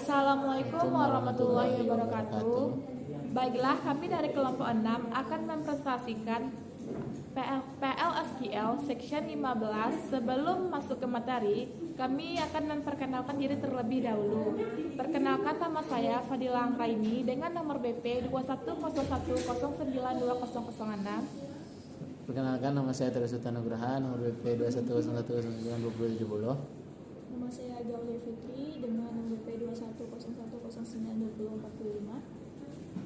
Assalamualaikum warahmatullahi wabarakatuh. Baiklah, kami dari kelompok 6 akan mempresentasikan PLSQL Section 15. Sebelum masuk ke materi, kami akan memperkenalkan diri terlebih dahulu. Perkenalkan, nama saya Fadila Anggraini dengan nomor BP 2101092006. Perkenalkan, nama saya Teresuta Nugraha, nomor BP 2101092070. Nama saya Gauli Fitri dengan nomor BP 2101092045.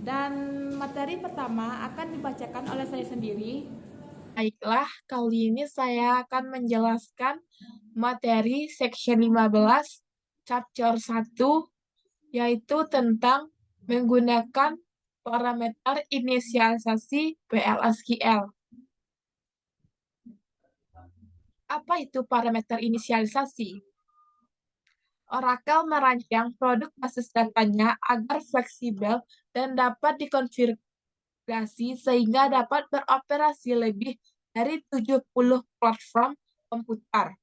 Dan materi pertama akan dibacakan oleh saya sendiri. Baiklah, kali ini saya akan menjelaskan materi Section 15, Chapter 1, yaitu tentang menggunakan parameter inisialisasi PLSQL. Apa itu parameter inisialisasi? Oracle merancang produk basis datanya agar fleksibel dan dapat dikonfigurasi sehingga dapat beroperasi lebih dari 70 platform komputer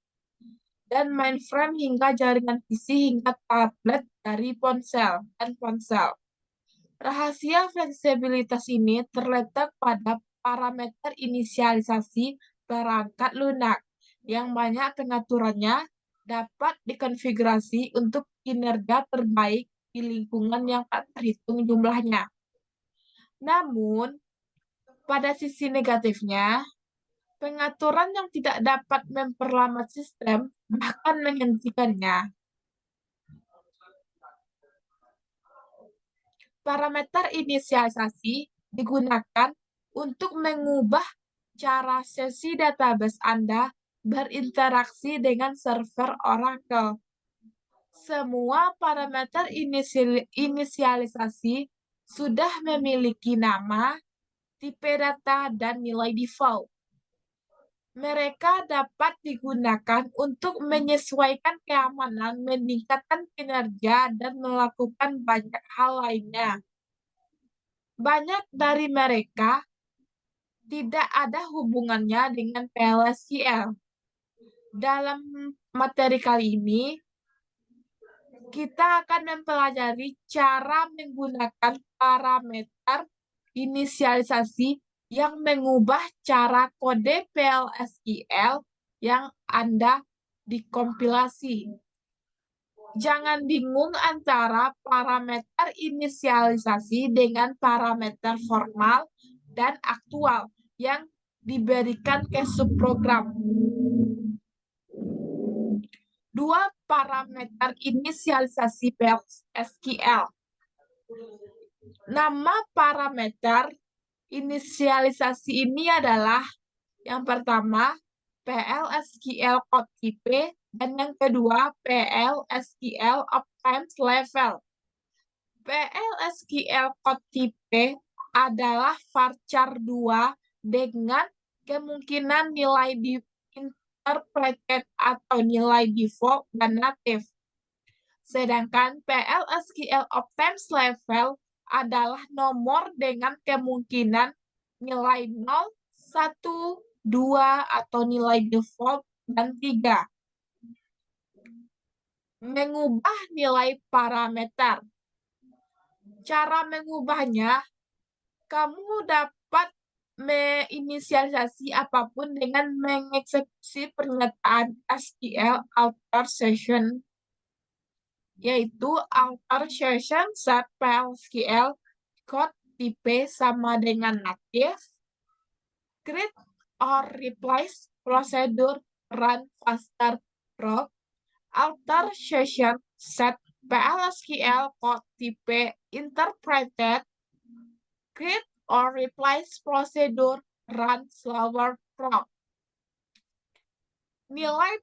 dan mainframe hingga jaringan PC hingga tablet dari ponsel dan ponsel. Rahasia fleksibilitas ini terletak pada parameter inisialisasi perangkat lunak yang banyak pengaturannya dapat dikonfigurasi untuk kinerja terbaik di lingkungan yang tak terhitung jumlahnya. Namun, pada sisi negatifnya, pengaturan yang tidak dapat memperlambat sistem bahkan menghentikannya. Parameter inisialisasi digunakan untuk mengubah cara sesi database Anda berinteraksi dengan server Oracle. Semua parameter inisialisasi sudah memiliki nama, tipe data, dan nilai default. Mereka dapat digunakan untuk menyesuaikan keamanan, meningkatkan kinerja, dan melakukan banyak hal lainnya. Banyak dari mereka tidak ada hubungannya dengan PLSQL. Dalam materi kali ini, kita akan mempelajari cara menggunakan parameter inisialisasi yang mengubah cara kode PLSQL yang Anda dikompilasi. Jangan bingung antara parameter inisialisasi dengan parameter formal dan aktual yang diberikan ke subprogram. Dua parameter inisialisasi PLSQL. Nama parameter inisialisasi ini adalah yang pertama PLSQL code type dan yang kedua PLSQL Optimes Level. PLSQL code type adalah varchar 2 dengan kemungkinan nilai interpreted atau nilai default dan native. Sedangkan PLSQL Optimes Level adalah nomor dengan kemungkinan nilai 0, 1, 2, atau nilai default dan 3. Mengubah nilai parameter. Cara mengubahnya, kamu dapat menginisialisasi apapun dengan mengeksekusi pernyataan SQL alter session, yaitu alter session set PLSQL code type sama dengan native, create or replace procedure run faster proc, alter session set PLSQL code type interpreted, create or replace procedure run slower proc. Nilai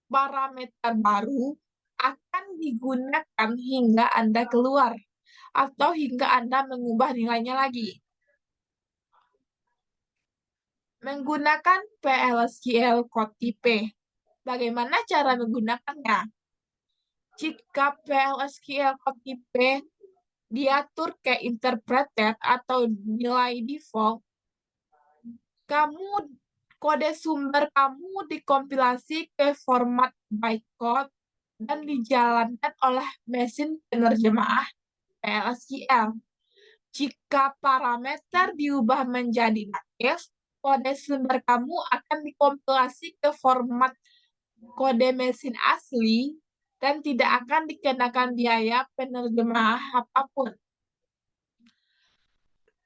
parameter baru akan digunakan hingga Anda keluar atau hingga Anda mengubah nilainya lagi. Menggunakan PLSQL code type. Bagaimana cara menggunakannya? Jika PLSQL code type diatur ke interpreted atau nilai default, kode sumber kamu dikompilasi ke format bytecode dan dijalankan oleh mesin penerjemah PLSQL. Jika parameter diubah menjadi natif, kode sumber kamu akan dikompilasi ke format kode mesin asli dan tidak akan dikenakan biaya penerjemah apapun.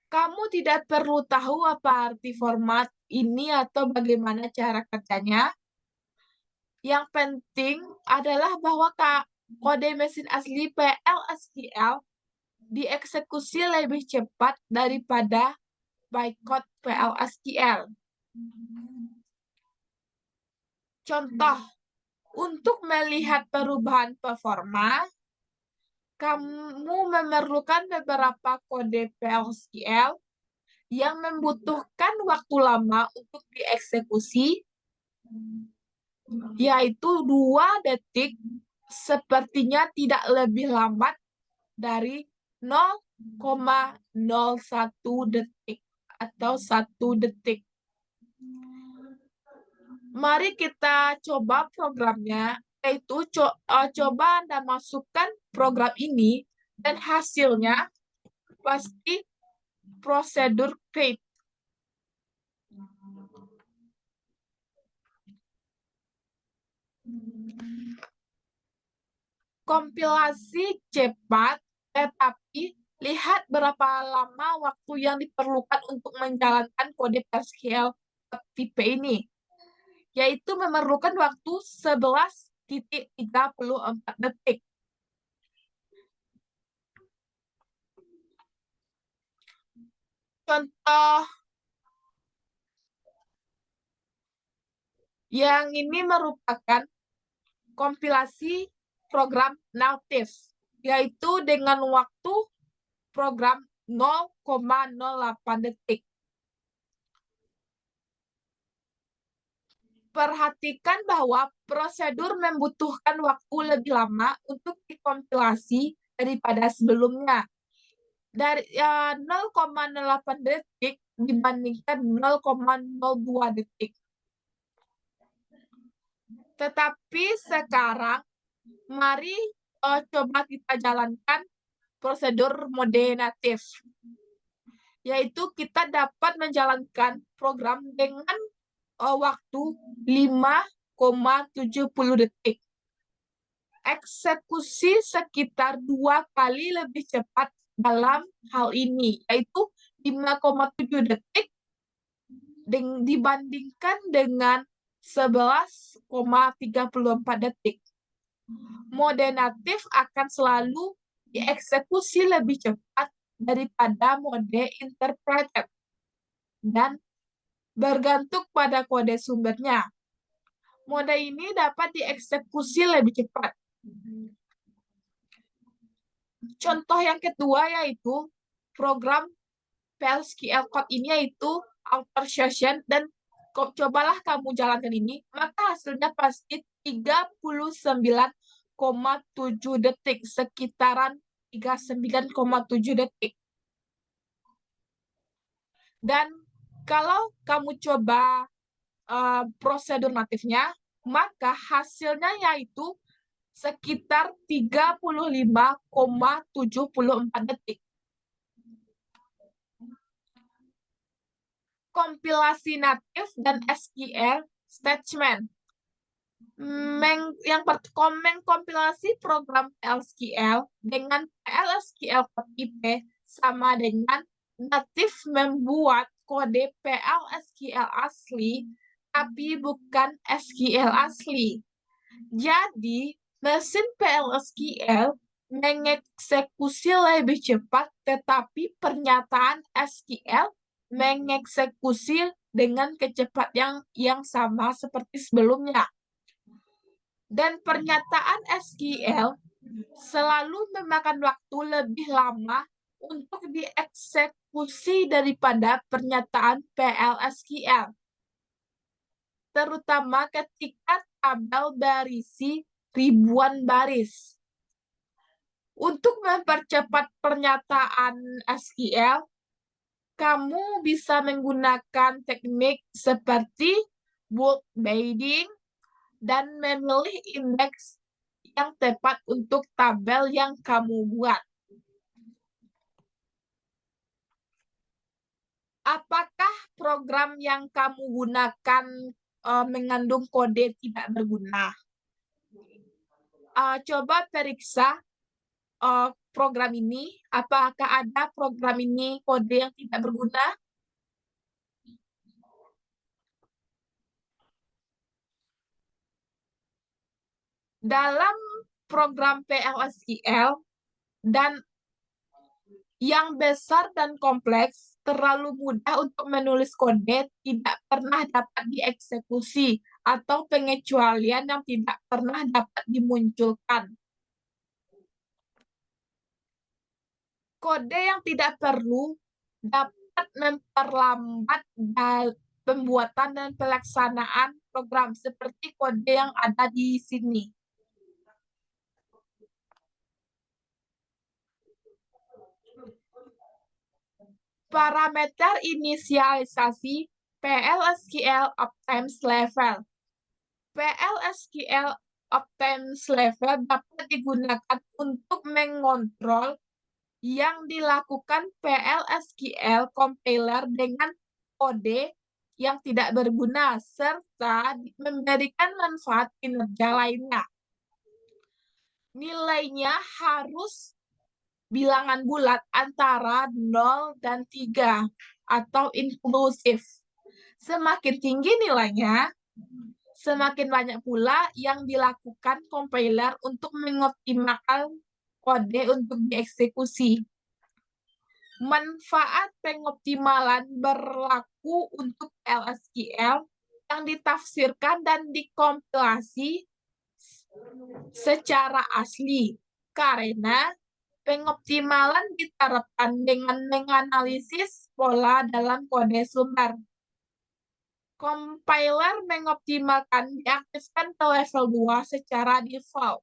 Kamu tidak perlu tahu apa arti format ini atau bagaimana cara kerjanya. Yang penting adalah bahwa kode mesin asli PLSQL dieksekusi lebih cepat daripada bytecode PLSQL. Contoh, untuk melihat perubahan performa, kamu memerlukan beberapa kode PLSQL yang membutuhkan waktu lama untuk dieksekusi, yaitu 2 detik, sepertinya tidak lebih lambat dari 0,01 detik atau 1 detik. Mari kita coba programnya, yaitu coba Anda masukkan program ini dan hasilnya pasti prosedur create. Kompilasi cepat, tetapi lihat berapa lama waktu yang diperlukan untuk menjalankan kode PLSQL tipe ini, yaitu memerlukan waktu 11,34 detik. Contoh yang ini merupakan kompilasi program native, yaitu dengan waktu program 0,08 detik. Perhatikan bahwa prosedur membutuhkan waktu lebih lama untuk dikompilasi daripada sebelumnya. Dari 0,08 detik dibandingkan 0,02 detik. Tetapi sekarang, mari coba kita jalankan prosedur mode native, yaitu kita dapat menjalankan program dengan waktu 5,70 detik. Eksekusi sekitar 2 kali lebih cepat dalam hal ini, yaitu 5,7 detik dibandingkan dengan 11,34 detik. Mode natif akan selalu dieksekusi lebih cepat daripada mode interpreted dan bergantung pada kode sumbernya. Mode ini dapat dieksekusi lebih cepat. Contoh yang kedua yaitu program PLSQL code ini yaitu outer session, dan cobalah kamu jalankan ini, maka hasilnya pasti 39,7 detik, sekitaran 39,7 detik. Dan kalau kamu coba prosedur natifnya, maka hasilnya yaitu sekitar 35,74 detik. Kompilasi natif dan SQL statement. Mengkompilasi program PLSQL dengan PLSQL code IP sama dengan natif membuat kode PLSQL asli, tapi bukan SQL asli. Jadi, mesin PLSQL mengeksekusi lebih cepat, tetapi pernyataan SQL mengeksekusi dengan kecepatan yang sama seperti sebelumnya. Dan pernyataan SQL selalu memakan waktu lebih lama untuk dieksekusi daripada pernyataan PLSQL, terutama ketika tabel berisi ribuan baris. Untuk mempercepat pernyataan SQL, kamu bisa menggunakan teknik seperti bulk bidding dan memilih indeks yang tepat untuk tabel yang kamu buat. Apakah program yang kamu gunakan mengandung kode tidak berguna? Coba periksa program ini. Apakah ada program ini kode yang tidak berguna? Dalam program PLSQL dan yang besar dan kompleks, terlalu mudah untuk menulis kode tidak pernah dapat dieksekusi atau pengecualian yang tidak pernah dapat dimunculkan. Kode yang tidak perlu dapat memperlambat pembuatan dan pelaksanaan program seperti kode yang ada di sini. Parameter inisialisasi PLSQL Optims Level. PLSQL Optims Level dapat digunakan untuk mengontrol yang dilakukan PLSQL compiler dengan kode yang tidak berguna serta memberikan manfaat kinerja lainnya. Nilainya harus bilangan bulat antara 0 dan 3 atau inklusif. Semakin tinggi nilainya, semakin banyak pula yang dilakukan compiler untuk mengoptimalkan kode untuk dieksekusi. Manfaat pengoptimalan berlaku untuk PLSQL yang ditafsirkan dan dikompilasi secara asli, karena pengoptimalan diterapkan dengan menganalisis pola dalam kode sumber. Compiler mengoptimalkan diaktifkan ke level 2 secara default.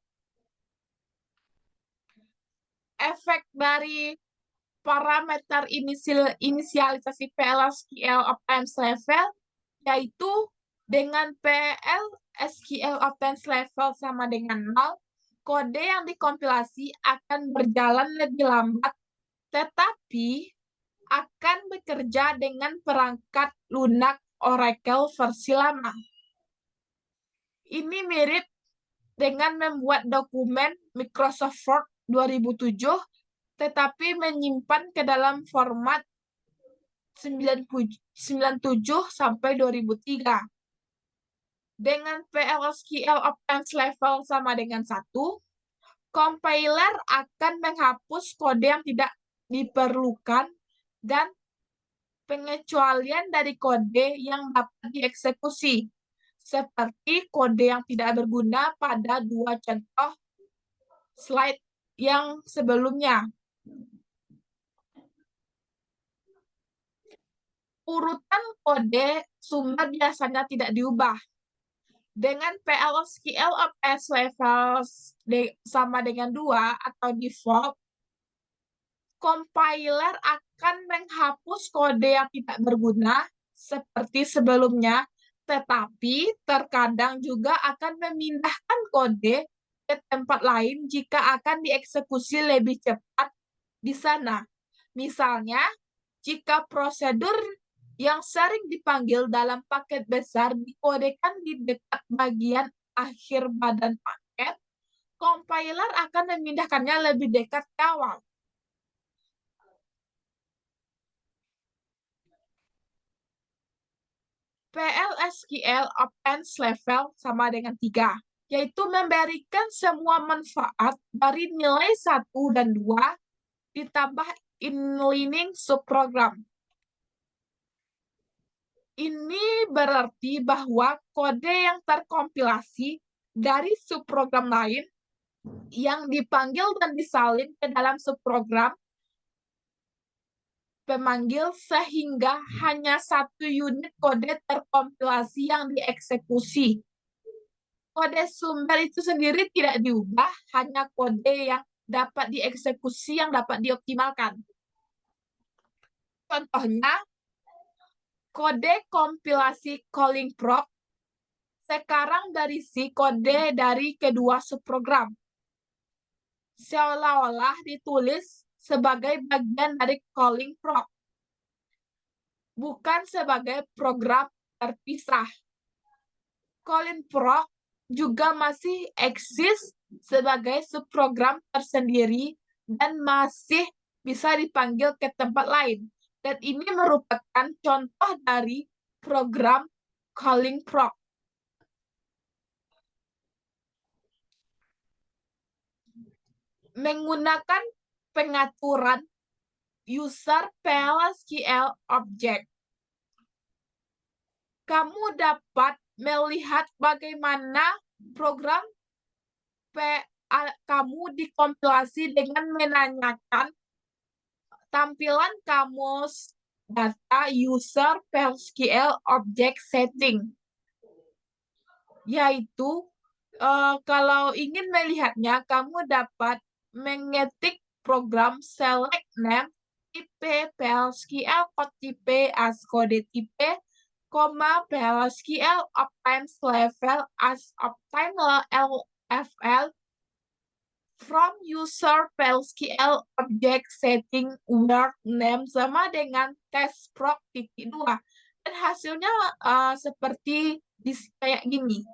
Efek dari parameter inisialisasi PLSQL Optims Level yaitu dengan PLSQL Optims Level sama dengan 0, kode yang dikompilasi akan berjalan lebih lambat, tetapi akan bekerja dengan perangkat lunak Oracle versi lama. Ini mirip dengan membuat dokumen Microsoft Word 2007, tetapi menyimpan ke dalam format 97 sampai 2003. Dengan PLSQL Optims Level sama dengan 1, compiler akan menghapus kode yang tidak diperlukan dan pengecualian dari kode yang dapat dieksekusi, seperti kode yang tidak berguna pada 2 contoh slide yang sebelumnya. Urutan kode sumber biasanya tidak diubah. Dengan PLSQL Optims Level sama dengan 2 atau default, compiler akan menghapus kode yang tidak berguna seperti sebelumnya, tetapi terkadang juga akan memindahkan kode ke tempat lain jika akan dieksekusi lebih cepat di sana. Misalnya, jika prosedur yang sering dipanggil dalam paket besar dikodekan di dekat bagian akhir badan paket, compiler akan memindahkannya lebih dekat ke awal. PLSQL Optims Level sama dengan 3, yaitu memberikan semua manfaat dari nilai 1 dan 2 ditambah inlining subprogram. Ini berarti bahwa kode yang terkompilasi dari subprogram lain yang dipanggil dan disalin ke dalam subprogram pemanggil sehingga hanya 1 unit kode terkompilasi yang dieksekusi. Kode sumber itu sendiri tidak diubah, hanya kode yang dapat dieksekusi yang dapat dioptimalkan. Contohnya, kode kompilasi calling proc Sekarang berisi kode dari kedua subprogram. Seolah-olah ditulis sebagai bagian dari calling proc, bukan sebagai program terpisah. Calling proc juga masih eksis sebagai subprogram tersendiri dan masih bisa dipanggil ke tempat lain. Dan ini merupakan contoh dari program calling proc. Menggunakan pengaturan user PLSQL object, kamu dapat melihat bagaimana program kamu dikompilasi dengan menanyakan tampilan kamus data user PLSQL object setting, yaitu kalau ingin melihatnya, kamu dapat mengetik program select name tipe PLSQL code tipe as kode tipe, PLSQL uptimes level as uptime LFL from user PLSQL object setting word name sama dengan test proc titik 2. Dan hasilnya seperti kayak gini.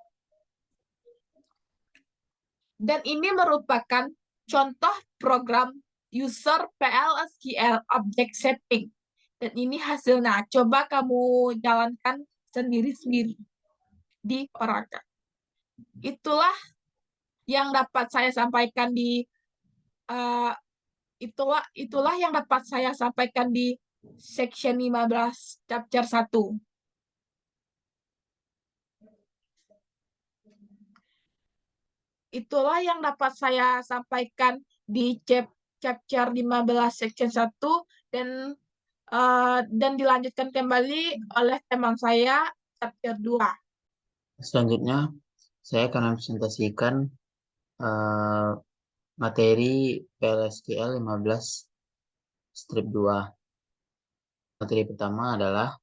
Dan ini merupakan contoh program user PLSQL object setting. Dan ini hasilnya. Coba kamu jalankan sendiri-sendiri di Oraka. Itulah yang dapat saya sampaikan di itulah yang dapat saya sampaikan di section 15 chapter 1. Itulah yang dapat saya sampaikan di chapter 15 section 1 dan dilanjutkan kembali oleh teman saya chapter 2. Selanjutnya, saya akan mempresentasikan materi PLSQL 15 strip 2. Materi pertama adalah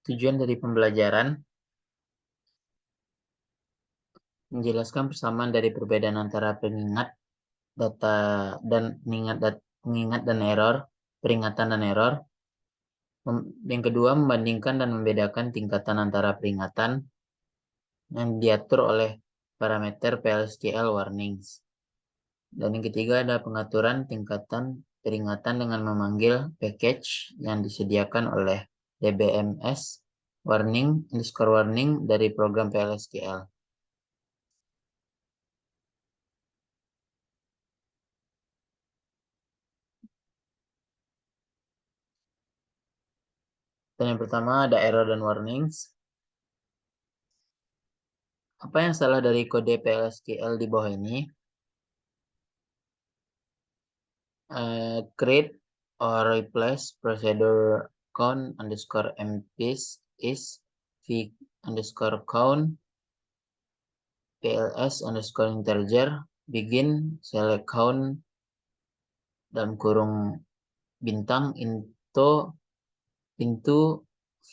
tujuan dari pembelajaran menjelaskan persamaan dari perbedaan antara pengingat data dan pengingat dan error, peringatan dan error. Yang kedua, membandingkan dan membedakan tingkatan antara peringatan yang diatur oleh parameter PLSQL warnings. Dan yang ketiga ada pengaturan tingkatan peringatan dengan memanggil package yang disediakan oleh DBMS warning dari program PLSQL. Dan yang pertama ada error dan warnings. Apa yang salah dari kode PLSQL di bawah ini? Create or replace procedure count underscore MPs is v underscore count pls underscore integer begin select count dalam kurung bintang into v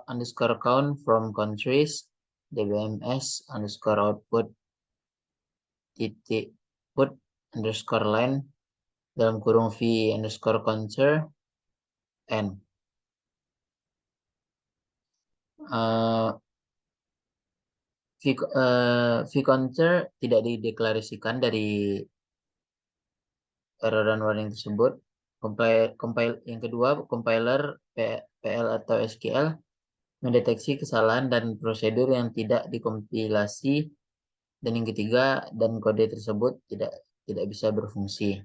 underscore count from countries dbms underscore output titik put underscore line dalam kurung v underscore counter n. V counter tidak dideklarasikan dari error dan warning tersebut. Yang kedua, compiler PL atau SQL mendeteksi kesalahan dan prosedur yang tidak dikompilasi. Dan yang ketiga, dan kode tersebut tidak bisa berfungsi.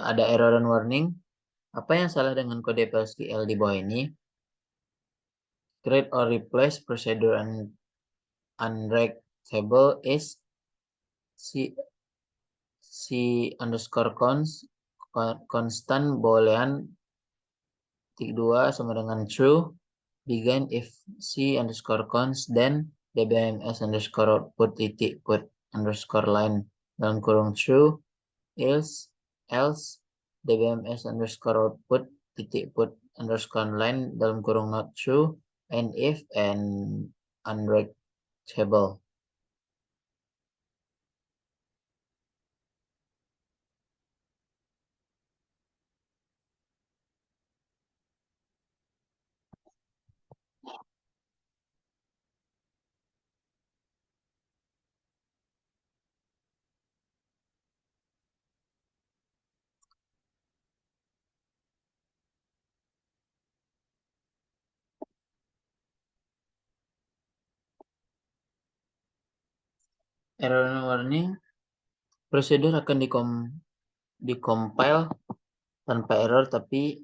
Ada error dan warning. Apa yang salah dengan kode PLSQL di bawah ini? Create or replace procedure and unrect table is C underscore constant boolean titik 2 sama dengan true. Begin if C underscore const, then dbms underscore output titik put underscore line dalam kurung true, else dbms underscore output titik put underscore line dalam kurung not true, and if and unreachable. Error warning, prosedur akan dikompil tanpa error, tapi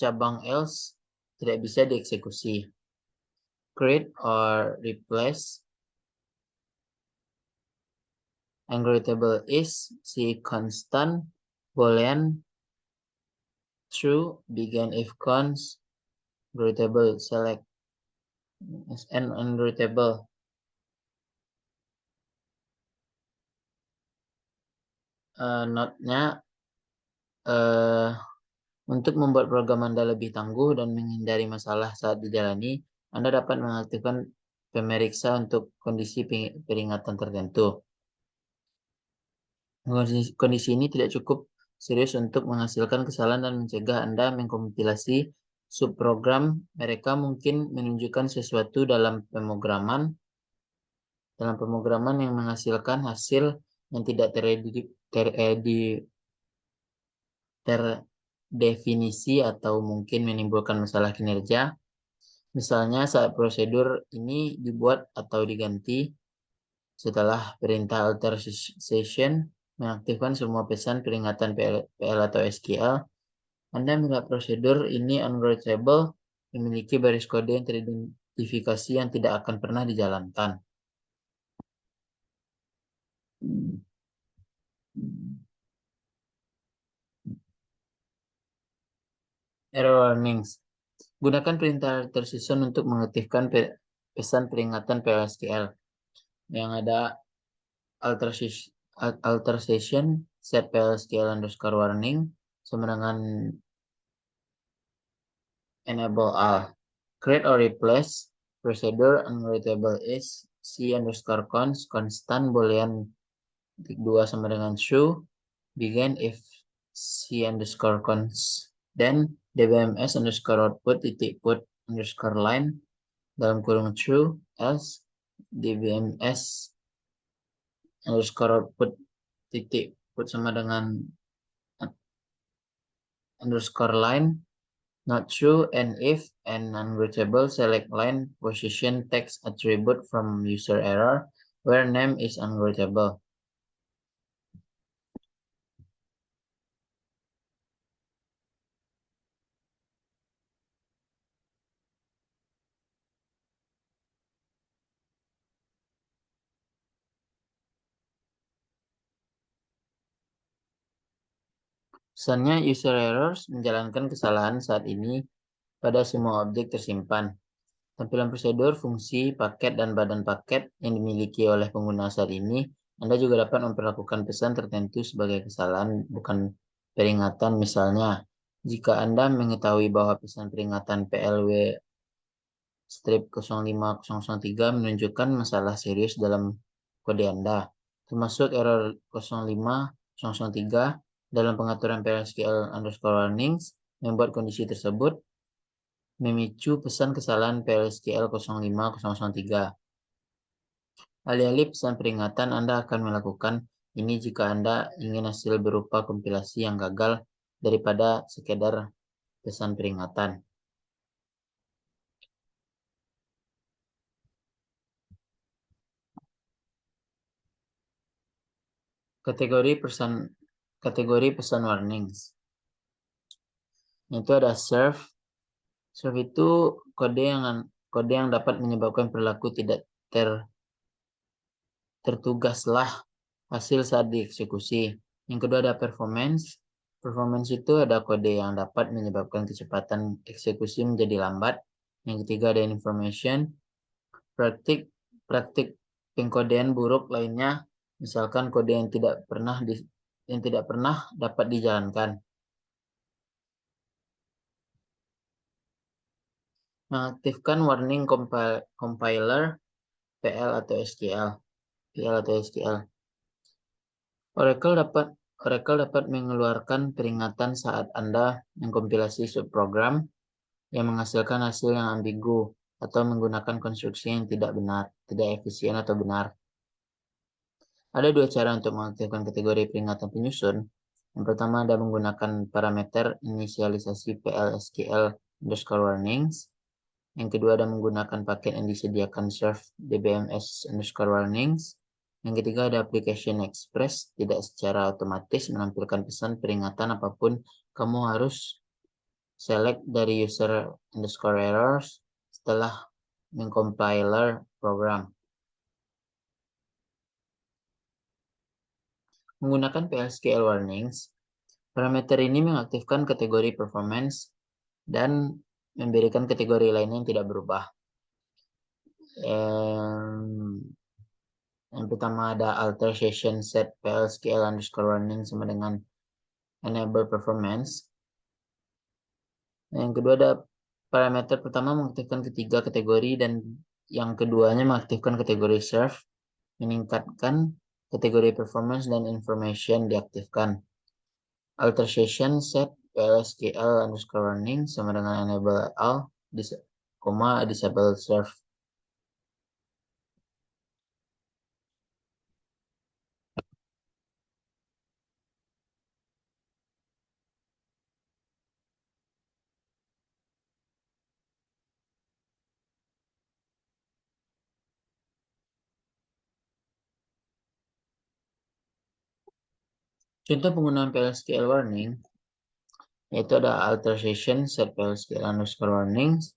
cabang else tidak bisa dieksekusi. Create or replace algoritable is C constant boolean true begin if const algoritable select an algoritable. Note-nya untuk membuat program Anda lebih tangguh dan menghindari masalah saat dijalani, Anda dapat mengaktifkan pemeriksa untuk kondisi peringatan tertentu. Kondisi ini tidak cukup serius untuk menghasilkan kesalahan dan mencegah Anda mengkompilasi subprogram. Mereka mungkin menunjukkan sesuatu dalam pemrograman yang menghasilkan hasil yang tidak terdefinisi atau mungkin menimbulkan masalah kinerja. Misalnya saat prosedur ini dibuat atau diganti setelah perintah alter session mengaktifkan semua pesan peringatan PL atau SQL. Anda melihat prosedur ini unreachable, memiliki baris kode yang teridentifikasi yang tidak akan pernah dijalankan. Error warnings. Gunakan perintah tersusun untuk mengaktifkan pesan peringatan PLSQL yang ada alter session set PLSQL underscore warning sama dengan enable all. Create or replace procedure unreadable is C underscore constant boolean 2 sama dengan true. Begin if C underscore const, then dbms underscore output titik put underscore line dalam kurung true, else dbms underscore output titik put sama dengan underscore line not true, and if and unreachable select line position text attribute from user error where name is unreachable. Pesannya user errors menjalankan kesalahan saat ini pada semua objek tersimpan. Tampilan prosedur, fungsi, paket, dan badan paket yang dimiliki oleh pengguna saat ini, Anda juga dapat memperlakukan pesan tertentu sebagai kesalahan, bukan peringatan. Misalnya, jika Anda mengetahui bahwa pesan peringatan PLW strip 05003 menunjukkan masalah serius dalam kode Anda, termasuk error 05003 dalam pengaturan PLSQL underscore warnings, membuat kondisi tersebut memicu pesan kesalahan PLSQL 05003. Alih-alih pesan peringatan, Anda akan melakukan ini jika Anda ingin hasil berupa kompilasi yang gagal daripada sekedar pesan peringatan. Kategori pesan warnings. Itu ada serve. Serve itu kode yang kode yang dapat menyebabkan perilaku tidak tertugaslah hasil saat dieksekusi. Yang kedua ada performance. Performance itu ada kode yang dapat menyebabkan kecepatan eksekusi menjadi lambat. Yang ketiga ada information. Praktik pengkodean buruk lainnya, misalkan kode yang tidak pernah dapat dijalankan. Mengaktifkan warning compiler PL atau SQL. Oracle dapat mengeluarkan peringatan saat Anda mengkompilasi subprogram yang menghasilkan hasil yang ambigu atau menggunakan konstruksi yang tidak efisien atau benar. Ada dua cara untuk mengaktifkan kategori peringatan penyusun. Yang pertama ada menggunakan parameter inisialisasi PL_SQL_warnings. Yang kedua ada menggunakan paket yang disediakan serve DBMS_warnings. Yang ketiga ada application express, tidak secara otomatis menampilkan pesan peringatan apapun. Kamu harus select dari user_errors setelah mengcompiler program. Menggunakan PL_SQL warnings, parameter ini mengaktifkan kategori performance dan memberikan kategori lainnya yang tidak berubah. Yang pertama ada alter session set PL_SQL_warning sama dengan enable performance. Yang kedua ada parameter pertama mengaktifkan ketiga kategori dan yang keduanya mengaktifkan kategori serve, meningkatkan kategori performance dan information diaktifkan. Alter session set PL_SQL_warning sama dengan enable all, disable serve. Contoh penggunaan PL_SQL warning yaitu ada alter session set PL_SQL_warnings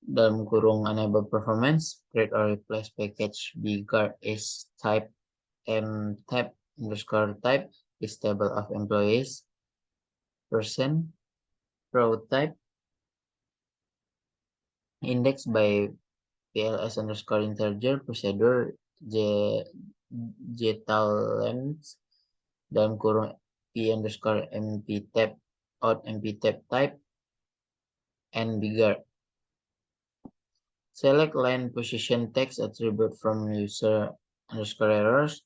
dalam kurung enable performance, create or replace package bguard is type mtype_type is table of employees, person, row type, index by PLS_integer, procedure jtalents dalam kurung p_mptype out mptype type and bguard. Select line position text attribute from user_errors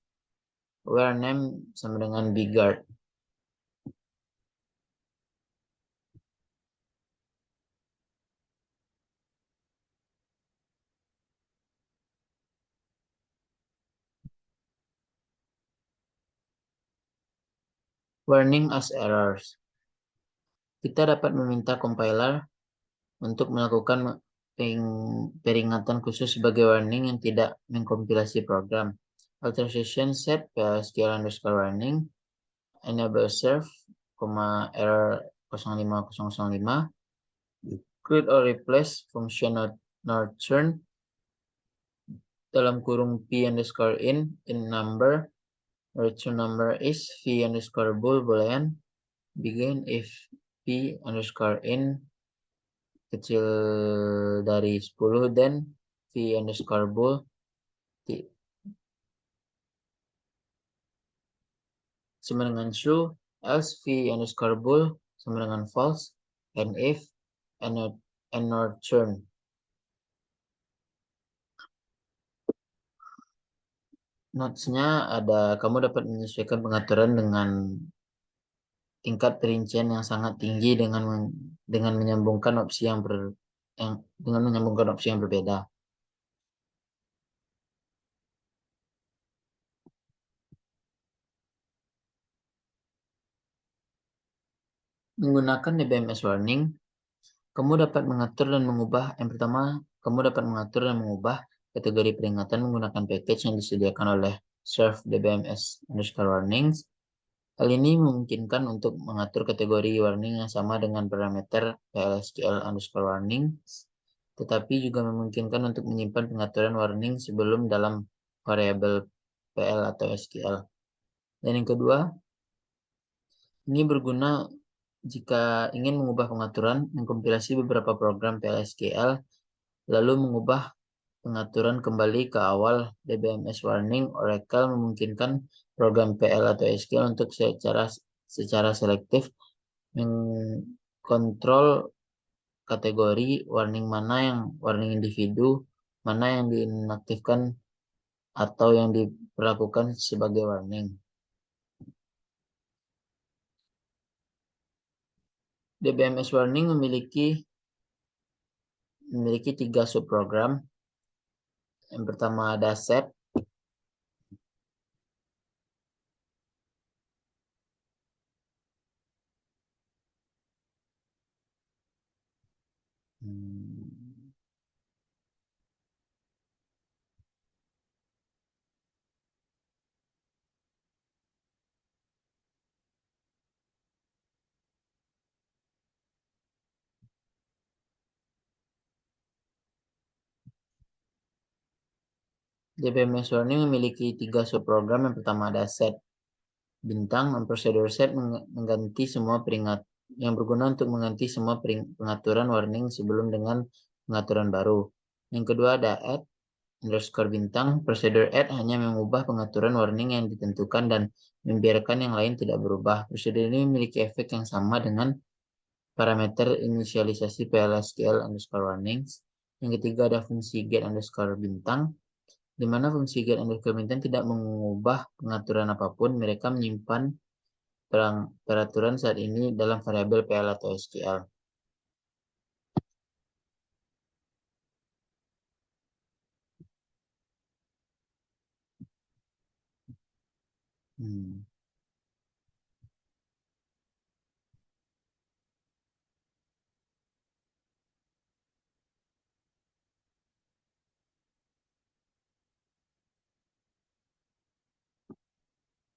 where name sama dengan bguard. Warning as errors. Kita dapat meminta compiler untuk melakukan peringatan khusus sebagai warning yang tidak mengkompilasi program. Alter session set PL_SQL_warning, enable serve, error 05005, create or replace function not turn dalam kurung p_in number, return number is v_bool boolean, begin if p_in kecil dari 10 dan v_bool sama dengan true, else v_bool sama dengan false, and if and not turn. Notes-nya ada, kamu dapat menyesuaikan pengaturan dengan tingkat perincian yang sangat tinggi dengan menyambungkan opsi yang berbeda. Menggunakan DBMS warning, kamu dapat mengatur dan mengubah. Yang pertama, kamu dapat mengatur dan mengubah kategori peringatan menggunakan package yang disediakan oleh serve DBMS_warnings. Hal ini memungkinkan untuk mengatur kategori warning yang sama dengan parameter PL_SQL_warnings tetapi juga memungkinkan untuk menyimpan pengaturan warning sebelum dalam variabel PL atau SQL. Dan yang kedua, ini berguna jika ingin mengubah pengaturan, mengkompilasi beberapa program PL SQL, lalu mengubah pengaturan kembali ke awal DBMS warning. Oracle memungkinkan program PL atau SQL untuk secara selektif mengkontrol kategori warning mana yang warning individu, mana yang dinonaktifkan atau yang diperlakukan sebagai warning. DBMS warning memiliki 3 subprogram. Yang pertama ada set. DBMS warning memiliki 3 subprogram. Yang pertama ada set bintang. Prosedur set mengganti semua yang berguna untuk mengganti semua pengaturan warning sebelum dengan pengaturan baru. Yang kedua ada add underscore bintang. Prosedur add hanya mengubah pengaturan warning yang ditentukan dan membiarkan yang lain tidak berubah. Prosedur ini memiliki efek yang sama dengan parameter inisialisasi PLSQL underscore warnings. Yang ketiga ada fungsi get underscore bintang, di mana fungsi get underscore bintang tidak mengubah pengaturan apapun. Mereka menyimpan peraturan saat ini dalam variabel PL atau SQL.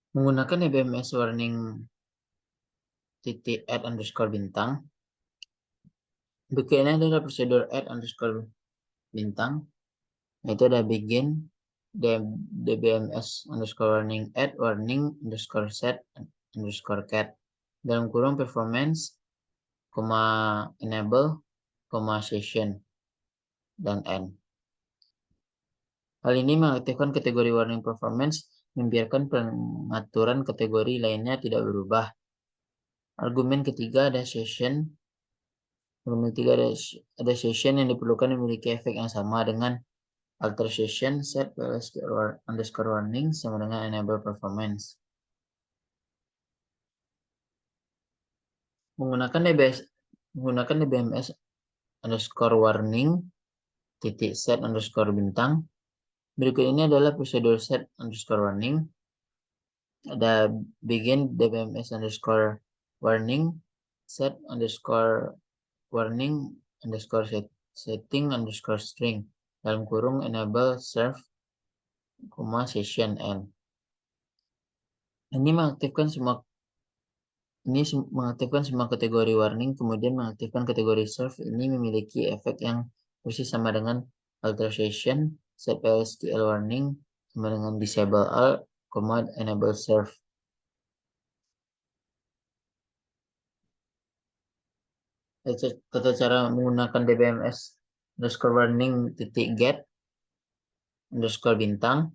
Menggunakan DBMS warning titik add underscore bintang. Berikutnya adalah prosedur add underscore bintang. Itu ada begin DBMS underscore warning add warning underscore set underscore cat dalam kurung performance, enable, session, dan end. Hal ini mengaktifkan kategori warning performance, membiarkan pengaturan kategori lainnya tidak berubah. Argumen ketiga ada session. Argumen ketiga ada session yang diperlukan memiliki efek yang sama dengan alter session set underscore warning sama dengan enable performance. Menggunakan DBMS underscore warning titik set underscore bintang. Berikut ini adalah prosedur set underscore warning. Ada begin DBMS underscore warning set underscore warning underscore setting underscore string dalam kurung enable serve, session end. Ini mengaktifkan semua kategori warning, kemudian mengaktifkan kategori serve. Ini memiliki efek yang persis sama dengan alter session set PLSQL warning sama dengan disable all, enable serve. Tata cara menggunakan DBMS underscore warning titik get underscore bintang.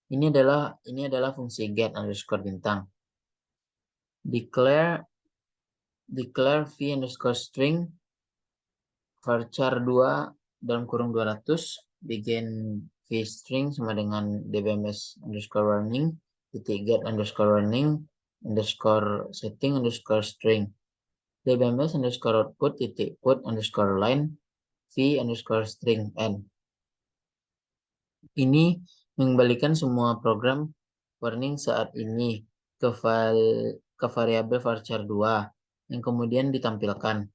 Ini adalah fungsi get underscore bintang. Declare v underscore string varchar 2 dalam kurung 200 begin v string sama dengan DBMS underscore warning titik get underscore warning underscore setting underscore string DBMS underscore output titik put underscore line v underscore string n. Ini mengembalikan semua program warning saat ini ke variabel varchar 2 yang kemudian ditampilkan.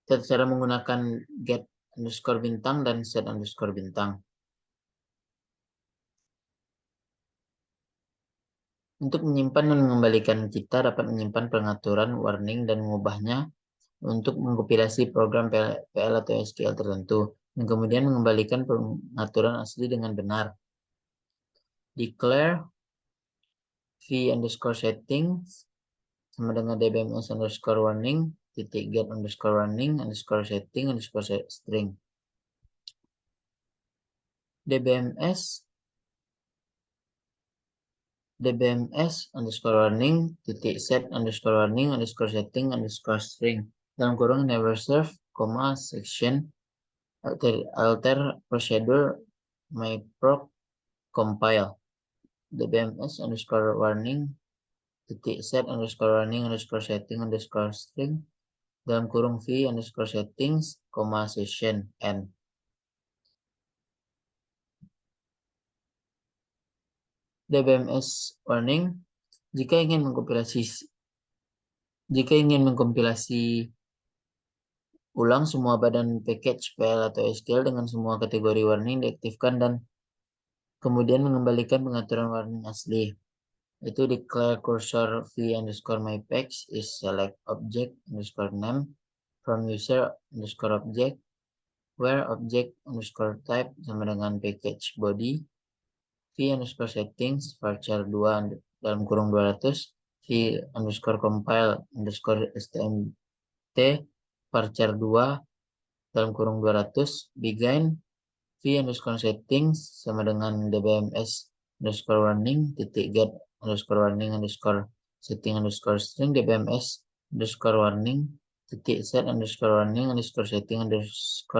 Cara menggunakan get underscore bintang dan set underscore bintang. Untuk menyimpan dan mengembalikan, kita dapat menyimpan pengaturan, warning, dan mengubahnya untuk mengkompilasi program PL atau SQL tertentu, dan kemudian mengembalikan pengaturan asli dengan benar. Declare v_settings sama dengan dbms_warning .get_warning _setting dbms_warning .set_warning _setting _string dalam kurung never serve, section alter procedure myproc compile dbms_warning .set_warning _setting _string dalam kurung v_settings, session n. dbms warning jika ingin mengkompilasi ulang semua badan package PL atau SQL dengan semua kategori warning diaktifkan dan kemudian mengembalikan pengaturan warning asli. Itu declare cursor v_mypage is select object_name from user_object where object_type sama dengan package body v_settings varchar 2 dalam kurung 200 v_compile_stmt varchar 2 dalam kurung 200 begin v_settings sama dengan dbms_warning .get_warning .setting .string dbms_warning .set_warning .setting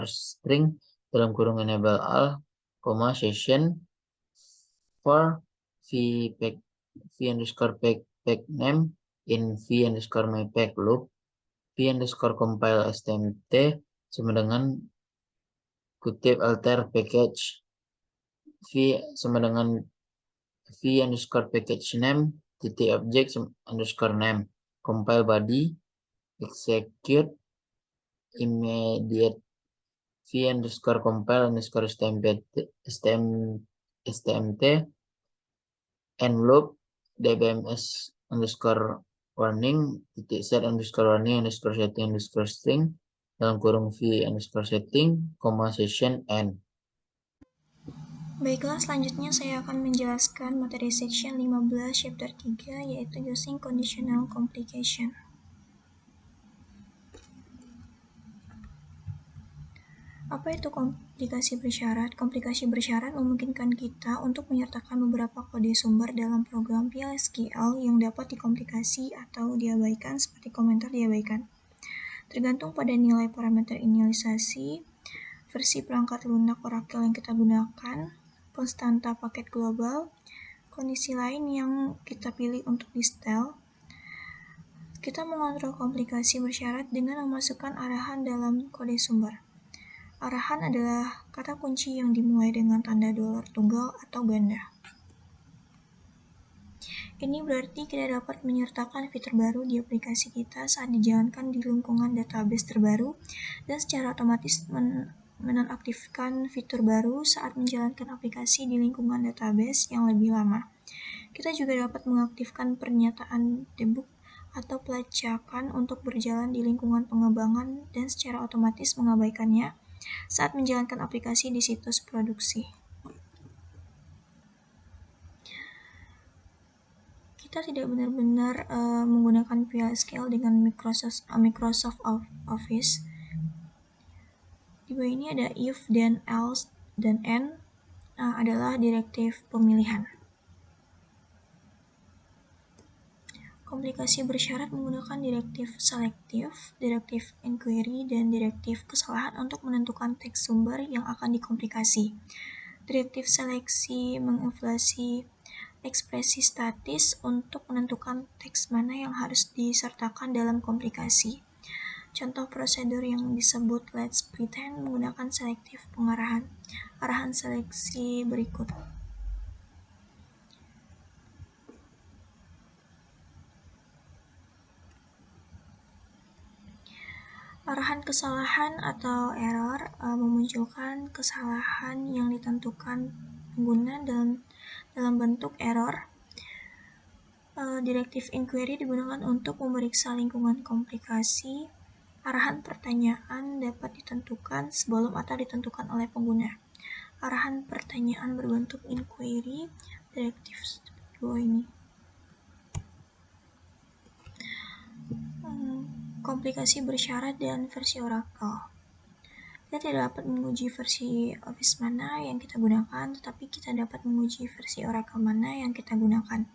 .string dalam kurung enable all, session for v_pack name in v_mypack loop v_compile stmt sama dengan kutip alter package v sama dengan v_package name .object_name compile body execute immediate v_compile stmt end loop dbms_warning .set_warning .setting .string dalam kurung v_setting, session end. Baiklah, selanjutnya saya akan menjelaskan materi section 15 chapter 3 yaitu using conditional complication. Apa itu komplikasi bersyarat? Komplikasi bersyarat memungkinkan kita untuk menyertakan beberapa kode sumber dalam program PL/SQL yang dapat dikomplikasi atau diabaikan seperti komentar diabaikan. Tergantung pada nilai parameter inisialisasi, versi perangkat lunak Oracle yang kita gunakan, konstanta paket global, kondisi lain yang kita pilih untuk di setel. Kita mengontrol komplikasi bersyarat dengan memasukkan arahan dalam kode sumber. Arahan adalah kata kunci yang dimulai dengan tanda dolar tunggal atau ganda. Ini berarti kita dapat menyertakan fitur baru di aplikasi kita saat dijalankan di lingkungan database terbaru dan secara otomatis menonaktifkan fitur baru saat menjalankan aplikasi di lingkungan database yang lebih lama. Kita juga dapat mengaktifkan pernyataan debug atau pelacakan untuk berjalan di lingkungan pengembangan dan secara otomatis mengabaikannya saat menjalankan aplikasi di situs produksi. Kita tidak benar-benar menggunakan PL/SQL dengan Microsoft Office. Di bawah ini ada if, then, else, dan and adalah direktif pemilihan. Komplikasi bersyarat menggunakan direktif selektif, direktif inquiry, dan direktif kesalahan untuk menentukan teks sumber yang akan dikomplikasi. Direktif seleksi mengevaluasi ekspresi statis untuk menentukan teks mana yang harus disertakan dalam komplikasi. Contoh prosedur yang disebut let's pretend menggunakan selektif pengarahan. Arahan seleksi berikut. Arahan kesalahan atau error memunculkan kesalahan yang ditentukan pengguna dalam bentuk error. Directive inquiry digunakan untuk memeriksa lingkungan komplikasi. Arahan pertanyaan dapat ditentukan sebelum atau ditentukan oleh pengguna. Arahan pertanyaan berbentuk inquiry, directive 2 ini. Komplikasi bersyarat dan versi Oracle. Kita tidak dapat menguji versi Office mana yang kita gunakan, tetapi kita dapat menguji versi Oracle mana yang kita gunakan.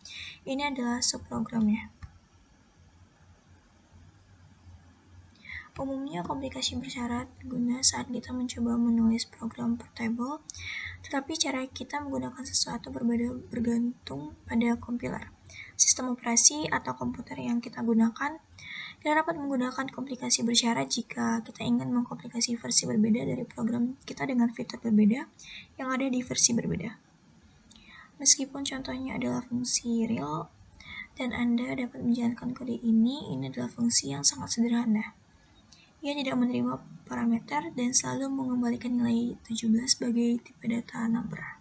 Ini adalah subprogramnya. Umumnya komplikasi bersyarat berguna saat kita mencoba menulis program portable, tetapi cara kita menggunakan sesuatu berbeda bergantung pada kompiler, sistem operasi, atau komputer yang kita gunakan. Kita dapat menggunakan komplikasi bersyarat jika kita ingin mengkomplikasi versi berbeda dari program kita dengan fitur berbeda yang ada di versi berbeda. Meskipun contohnya adalah fungsi real dan Anda dapat menjalankan kode ini adalah fungsi yang sangat sederhana. Ia tidak menerima parameter dan selalu mengembalikan nilai 17 sebagai tipe data number.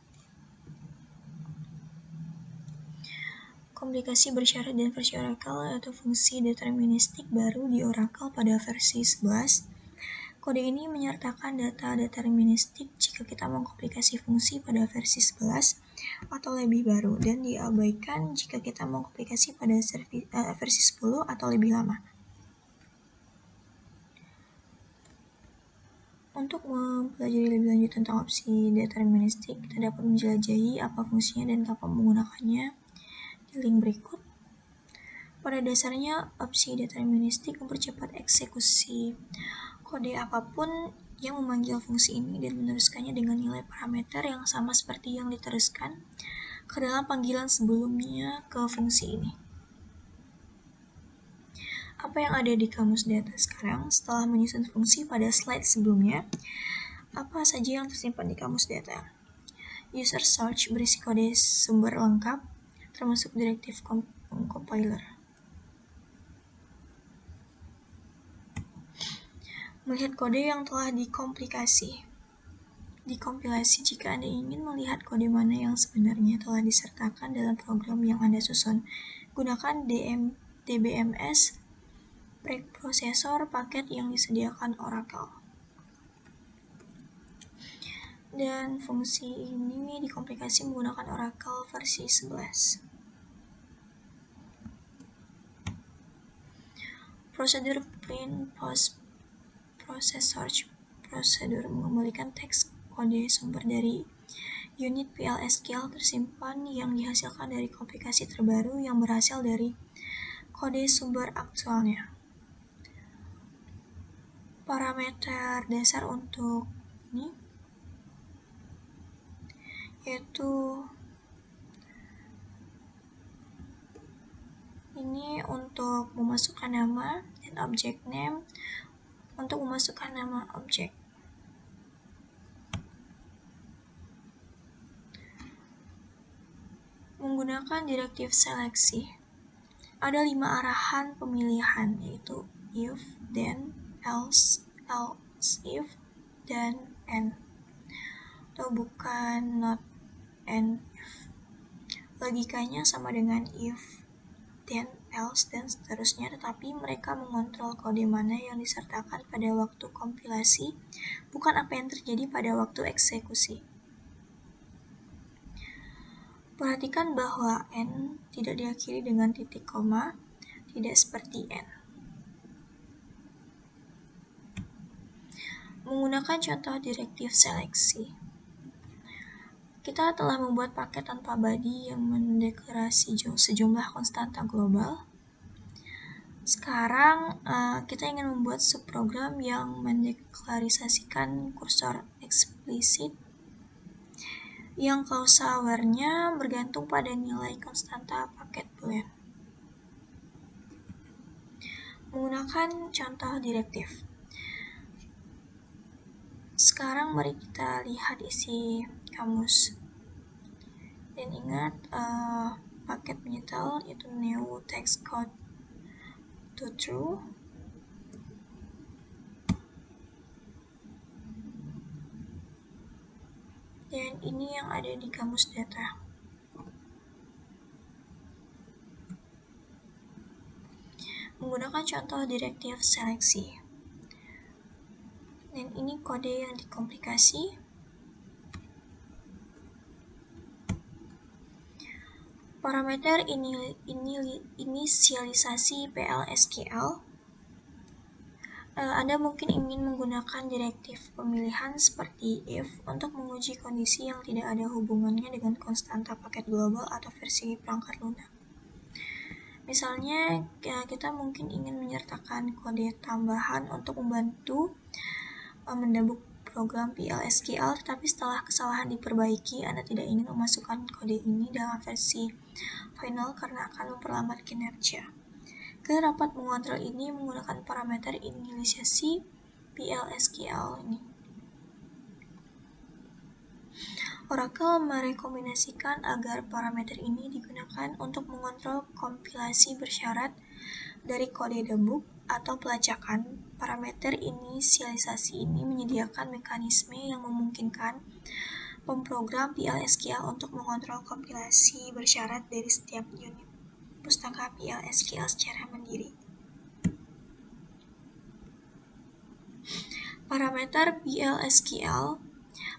Komplikasi bersyarat dan versi Oracle atau fungsi deterministik baru di Oracle pada versi 11. Kode ini menyertakan data deterministik jika kita mengkomplikasi fungsi pada versi 11 atau lebih baru, dan diabaikan jika kita mengkomplikasi pada versi 10 atau lebih lama. Untuk mempelajari lebih lanjut tentang opsi deterministik, kita dapat menjelajahi apa fungsinya dan kapan menggunakannya di link berikut. Pada dasarnya, opsi deterministik mempercepat eksekusi kode apapun yang memanggil fungsi ini dan meneruskannya dengan nilai parameter yang sama seperti yang diteruskan ke dalam panggilan sebelumnya ke fungsi ini. Apa yang ada di kamus data sekarang setelah menyusun fungsi pada slide sebelumnya? Apa saja yang tersimpan di kamus data? User search berisi kode sumber lengkap, termasuk directive compiler. Melihat kode yang telah dikompilasi jika Anda ingin melihat kode mana yang sebenarnya telah disertakan dalam program yang Anda susun. Gunakan DBMS preprocessor paket yang disediakan Oracle. Dan fungsi ini dikomplikasi menggunakan Oracle versi 11. Prosedur print post process search. Prosedur mengembalikan teks kode sumber dari unit PLSQL tersimpan yang dihasilkan dari komplikasi terbaru yang berasal dari kode sumber aktualnya. Parameter dasar untuk ini yaitu ini untuk memasukkan nama dan object name untuk memasukkan nama objek. Menggunakan directive seleksi. Ada 5 arahan pemilihan, yaitu if, then, else if, dan and. Atau bukan not and if. Logikanya sama dengan if, then, else, dan seterusnya, tetapi mereka mengontrol kode mana yang disertakan pada waktu kompilasi, bukan apa yang terjadi pada waktu eksekusi. Perhatikan bahwa n tidak diakhiri dengan titik koma, tidak seperti n. Menggunakan contoh directive seleksi. Kita telah membuat paket tanpa body yang mendeklarasi sejumlah konstanta global. Sekarang kita ingin membuat subprogram yang mendeklarisasikan kursor eksplisit yang klausa where-nya bergantung pada nilai konstanta paket boolean. Menggunakan contoh direktif. Sekarang mari kita lihat isi kamus. Dan ingat paket penyetel itu new text code to true. Dan ini yang ada di kamus data. menggunakan contoh direktif seleksi. Dan ini kode yang dikomplikasi. Parameter inisialisasi PL/SQL. Anda mungkin ingin menggunakan direktif pemilihan seperti if untuk menguji kondisi yang tidak ada hubungannya dengan konstanta paket global atau versi perangkat lunak. Misalnya, kita mungkin ingin menyertakan kode tambahan untuk membantu mendebug program PL/SQL, tetapi setelah kesalahan diperbaiki, Anda tidak ingin memasukkan kode ini dalam versi final karena akan memperlambat kinerja. Kita dapat mengontrol ini menggunakan parameter inisialisasi PL/SQL ini. Oracle merekomendasikan agar parameter ini digunakan untuk mengontrol kompilasi bersyarat dari kode debug atau pelacakan. Parameter inisialisasi ini menyediakan mekanisme yang memungkinkan pemrogram PL/SQL untuk mengontrol kompilasi bersyarat dari setiap unit pustaka PL/SQL secara mandiri. Parameter PL/SQL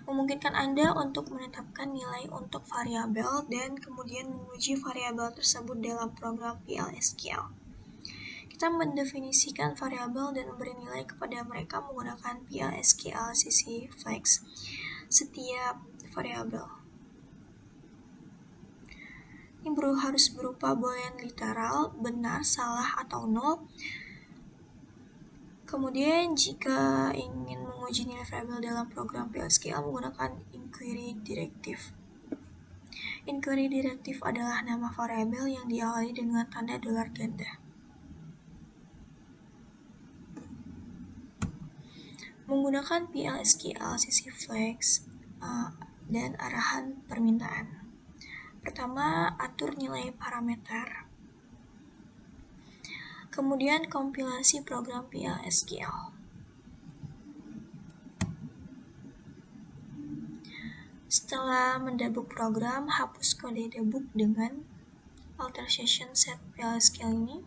memungkinkan Anda untuk menetapkan nilai untuk variabel dan kemudian menguji variabel tersebut dalam program PL/SQL. Kita mendefinisikan variabel dan memberi nilai kepada mereka menggunakan PL/SQL CC_flags setiap variabel. Ini harus berupa boolean literal, benar, salah, atau nol. Kemudian jika ingin menguji nilai variabel dalam program PL/SQL menggunakan inquiry directive. Inquiry directive adalah nama variabel yang diawali dengan tanda dolar ganda. Menggunakan PL/SQL CC_flags dan arahan permintaan. Pertama, atur nilai parameter. Kemudian kompilasi program PL/SQL. Setelah mendebug program, hapus kode debug dengan alter session set PL/SQL ini.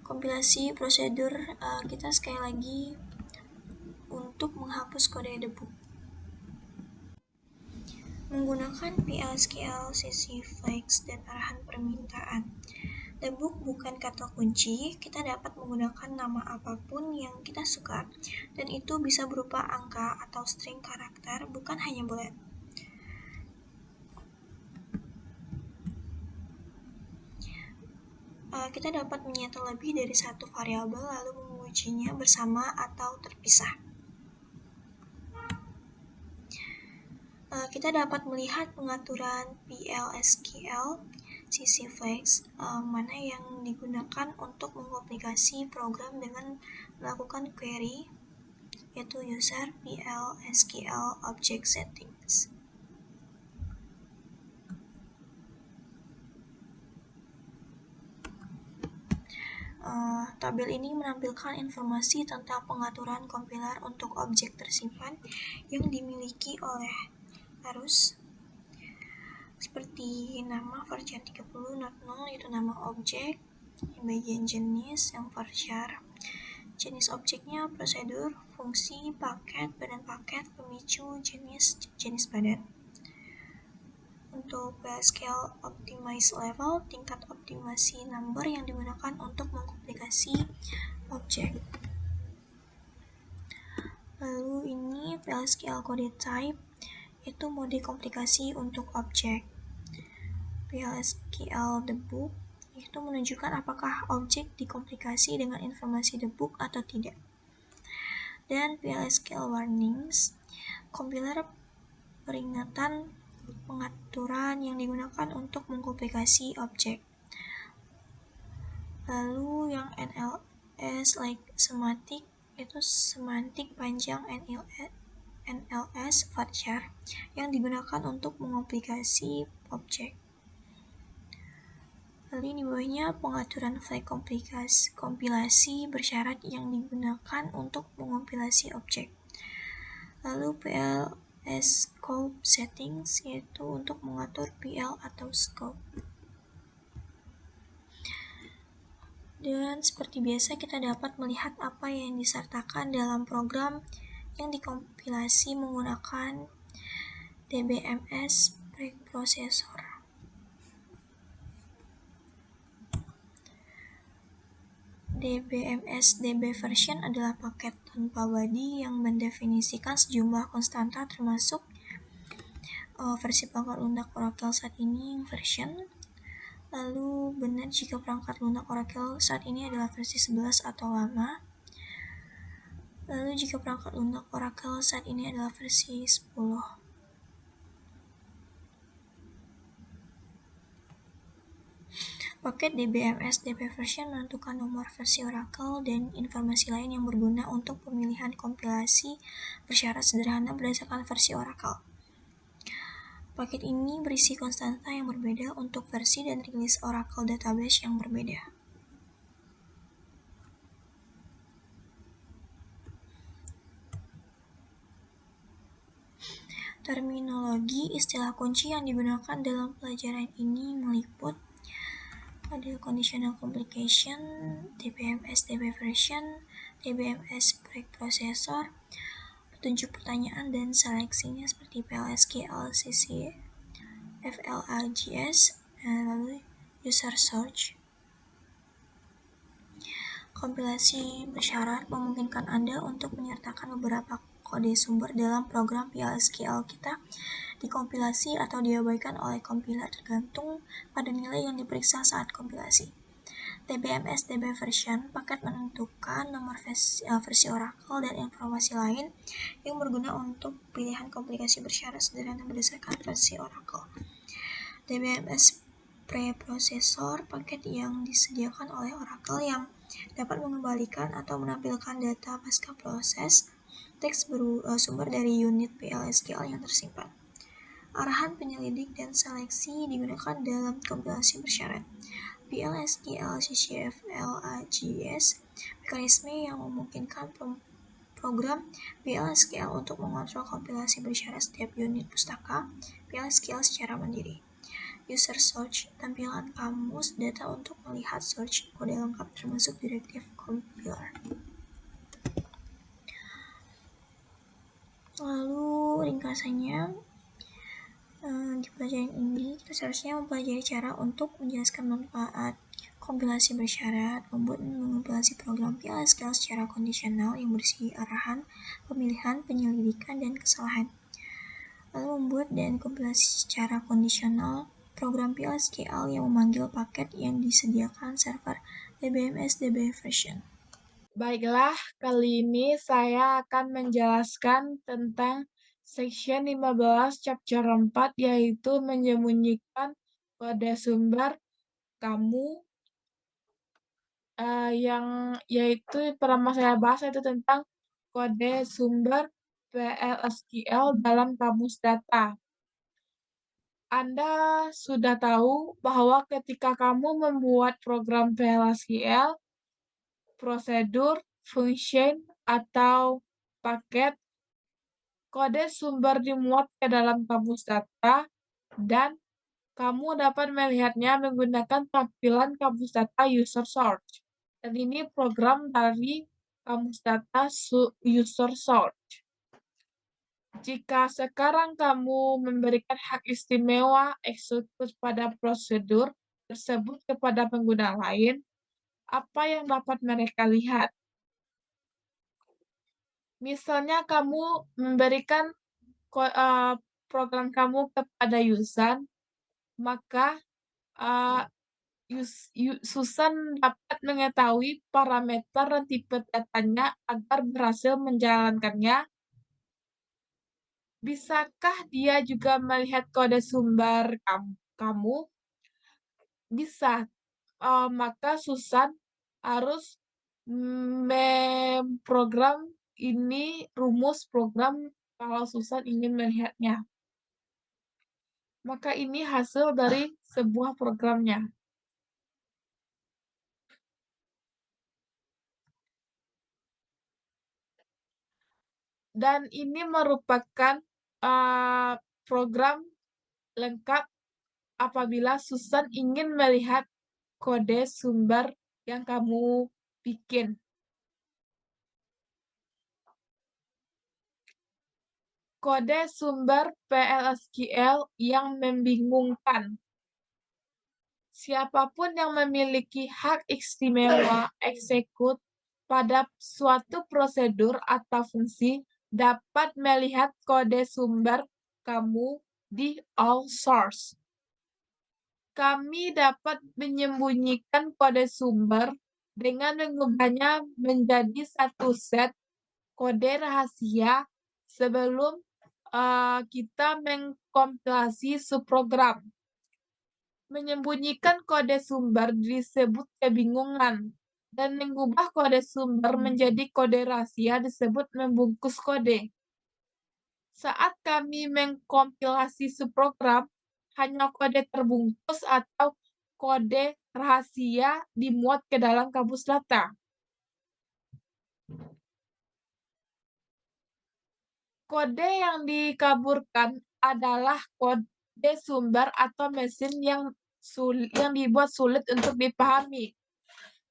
Kompilasi prosedur kita sekali lagi untuk menghapus kode debug. Menggunakan PL/SQL CC_flags dan arahan permintaan. Debug bukan kata kunci, kita dapat menggunakan nama apapun yang kita suka, dan itu bisa berupa angka atau string karakter, bukan hanya boolean. Kita dapat menyatu lebih dari satu variabel lalu mengujinya bersama atau terpisah. Kita dapat melihat pengaturan PL/SQL CC_flags mana yang digunakan untuk mengomplikasi program dengan melakukan query, yaitu user PL/SQL object settings. Tabel ini menampilkan informasi tentang pengaturan kompiler untuk objek tersimpan yang dimiliki oleh arus seperti nama varchar 30 not null yaitu nama objek, bagian jenis yang varchar, jenis objeknya prosedur, fungsi, paket, badan paket, pemicu, jenis badan. Untuk scale optimize level, tingkat optimasi number yang digunakan untuk mengkomplikasi objek. Lalu ini PL/SQL code type, itu mode komplikasi untuk objek. PL/SQL debug, itu menunjukkan apakah objek dikomplikasi dengan informasi debug atau tidak. Dan PL/SQL warnings, kompiler peringatan pengaturan yang digunakan untuk mengkomplikasi objek. Lalu yang NLS like semantik, itu semantik panjang NLS varchar yang digunakan untuk mengomplikasi objek. Lalu di bawahnya pengaturan flag kompilasi bersyarat yang digunakan untuk mengompilasi objek. Lalu PLS scope settings, yaitu untuk mengatur PL atau scope. Dan seperti biasa kita dapat melihat apa yang disertakan dalam program yang dikompilasi menggunakan DBMS preprocessor. DBMS DB version adalah paket tanpa body yang mendefinisikan sejumlah konstanta termasuk versi perangkat lunak Oracle saat ini version. Lalu benar jika perangkat lunak Oracle saat ini adalah versi 11 atau lama. Lalu jika perangkat lunak Oracle saat ini adalah versi 10. Paket DBMS DB version menentukan nomor versi Oracle dan informasi lain yang berguna untuk pemilihan kompilasi bersyarat sederhana berdasarkan versi Oracle. Paket ini berisi konstanta yang berbeda untuk versi dan rilis Oracle database yang berbeda. Terminologi istilah kunci yang digunakan dalam pelajaran ini meliput ada conditional complication, DBMS DB version, DBMS preprocessor, petunjuk pertanyaan dan seleksinya seperti PLSQ, LCC, FLRGS, lalu user search. Kompilasi bersyarat memungkinkan Anda untuk menyertakan beberapa kode sumber dalam program PLSQL kita dikompilasi atau diabaikan oleh kompiler tergantung pada nilai yang diperiksa saat kompilasi. DBMS DB version paket menentukan nomor versi Oracle dan informasi lain yang berguna untuk pilihan komplikasi bersyarat sederhana berdasarkan versi Oracle. DBMS preprocessor paket yang disediakan oleh Oracle yang dapat mengembalikan atau menampilkan data pasca proses teks bersumber dari unit PLSQL yang tersimpan. Arahan penyelidik dan seleksi digunakan dalam kompilasi bersyarat. PLSQL CCFLAGS mekanisme yang memungkinkan program PLSQL untuk mengontrol kompilasi bersyarat setiap unit pustaka PLSQL secara mandiri. User search, tampilan kamus data untuk melihat search kode lengkap termasuk direktif compiler. Lalu ringkasannya, di pelajaran ini kita seharusnya mempelajari cara untuk menjelaskan manfaat kompilasi bersyarat, membuat dan mengompilasi program PLSQL secara kondisional yang berisi arahan, pemilihan, penyelidikan, dan kesalahan. Lalu membuat dan kompilasi secara kondisional program PLSQL yang memanggil paket yang disediakan server DBMS DB version. Baiklah, kali ini saya akan menjelaskan tentang section 15 chapter 4 yaitu menyembunyikan kode sumber kamu yang yaitu pertama saya bahas itu tentang kode sumber PLSQL dalam kamus data. Anda sudah tahu bahwa ketika kamu membuat program PLSQL, prosedur, function, atau paket, kode sumber dimuat ke dalam kamus data, dan kamu dapat melihatnya menggunakan tampilan kamus data user search. Dan ini program dari kamus data user search. Jika sekarang kamu memberikan hak istimewa eksekusi pada prosedur tersebut kepada pengguna lain, apa yang dapat mereka lihat? Misalnya kamu memberikan program kamu kepada Yusan, maka Susan dapat mengetahui parameter dan tipe datanya agar berhasil menjalankannya. Bisakah dia juga melihat kode sumber kamu? Bisa. Maka Susan harus memprogram ini rumus program kalau Susan ingin melihatnya. Maka ini hasil dari sebuah programnya. Dan ini merupakan program lengkap apabila Susan ingin melihat kode sumber yang kamu bikin. Kode sumber PLSQL yang membingungkan. Siapapun yang memiliki hak istimewa execute pada suatu prosedur atau fungsi dapat melihat kode sumber kamu di all source. Kami dapat menyembunyikan kode sumber dengan mengubahnya menjadi satu set kode rahasia sebelum kita mengkompilasi subprogram. Menyembunyikan kode sumber disebut kebingungan, dan mengubah kode sumber menjadi kode rahasia disebut membungkus kode. Saat kami mengkompilasi subprogram, hanya kode terbungkus atau kode rahasia dimuat ke dalam kamus data. Kode yang dikaburkan adalah kode sumber atau mesin yang dibuat sulit untuk dipahami.